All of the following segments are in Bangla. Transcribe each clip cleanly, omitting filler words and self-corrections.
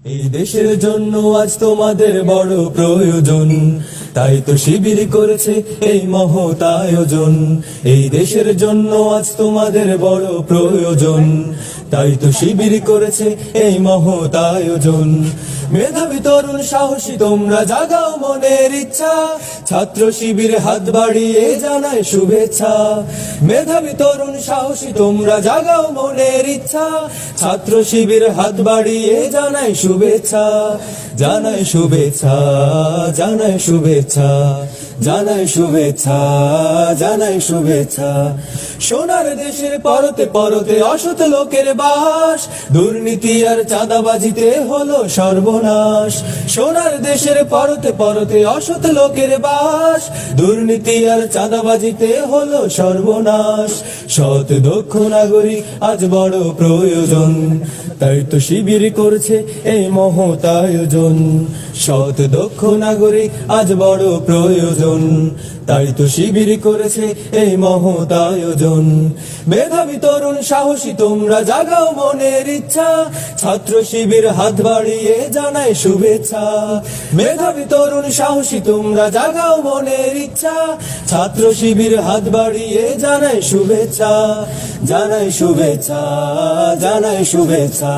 এই দেশের জন্য আজ তোমাদের বড় প্রয়োজন, তাই তো শিবির করেছে এই মহৎ আয়োজন। এই দেশের জন্য আজ তোমাদের বড় প্রয়োজন, তাই তো শিবির করেছে এই মহৎ আয়োজন। মেধাবী তরুণ সাহসী তোমরা জাগাও মনের ইচ্ছা, ছাত্র শিবির হাত বাড়িয়ে জানায় শুভেচ্ছা। মেধাবী তরুণ সাহসী তোমরা জাগাও মনের ইচ্ছা, ছাত্র শিবির হাত বাড়িয়ে জানায় শুভেচ্ছা। জানায় শুভেচ্ছা, জানায় শুভেচ্ছা, জানায় শুভেচ্ছা, জানায় শুভেচ্ছা। সোনার দেশের পরতে পরতে অসৎ লোকের বাস, দুর্নীতি আর চাঁদাবাজিতে হলো সর্বনাশ। সোনার দেশের পরতে পরতে অসৎ লোকের বাস, দুর্নীতি আর চাঁদাবাজিতে হলো সর্বনাশ। সৎ দক্ষ নাগরিক আজ বড় প্রয়োজন, তাই তো শিবির করছে এই মহৎ আয়োজন। সৎ দক্ষ নাগরিক আজ বড় প্রয়োজন, তাই তো শিবির করেছে এই মহৎ আয়োজন। মেধাবী তরুণ সাহসী তোমরা জাগাও মনের ইচ্ছা, ছাত্র শিবির হাত বাড়িয়ে জানায় শুভেচ্ছা। মেধাবী তরুণ সাহসী তোমরা জাগাও মনের ইচ্ছা, ছাত্র শিবির হাত বাড়িয়ে জানায় শুভেচ্ছা। জানায় শুভেচ্ছা, জানায় শুভেচ্ছা,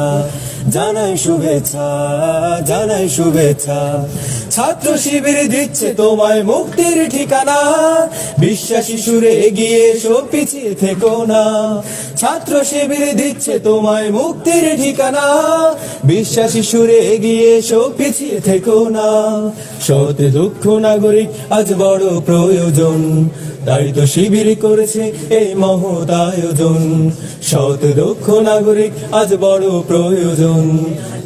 জানায় শুভেচ্ছা, জানায় শুভেচ্ছা। ছাত্র শিবির দিচ্ছে তোমায় মুক্তির ঠিকানা, বিশ্বাসী সুরে এগিয়ে এসো পিছিয়ে থেকো না। ছাত্র শিবির দিচ্ছে তোমায় মুক্তির ঠিকানা, বিশ্বাসী সুরে এগিয়ে এসো পিছিয়ে থেকো না। সৎ দক্ষ নাগরিক আজ বড় প্রয়োজন, তাই তো শিবির করেছে এই মহৎ আয়োজন। সৎ দক্ষ নাগরিক আজ বড় প্রয়োজন,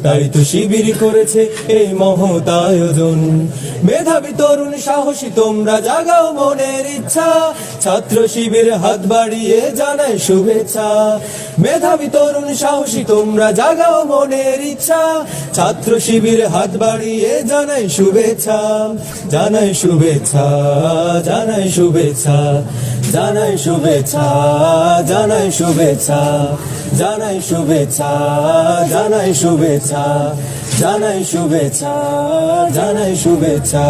তাই তো শিবির করেছে এই মহৎ আয়োজন। মেধাবী তরুণ সাহসী তোমরা জাগাও মনের ইচ্ছা, ছাত্র শিবির হাত বাড়িয়ে জানায় শুভেচ্ছা। মেধাবী তরুণ সাহসী তোমরা জাগাও মনের ইচ্ছা, ছাত্র শিবির হাত বাড়িয়ে জানায় শুভেচ্ছা। জানায় শুভেচ্ছা, জানায় শুভেচ্ছা, জানায় শুভেচ্ছা, জানায় শুভেচ্ছা, জানায় শুভেচ্ছা, জানায় শুভেচ্ছা, জানায় শুভেচ্ছা, জানায় শুভেচ্ছা।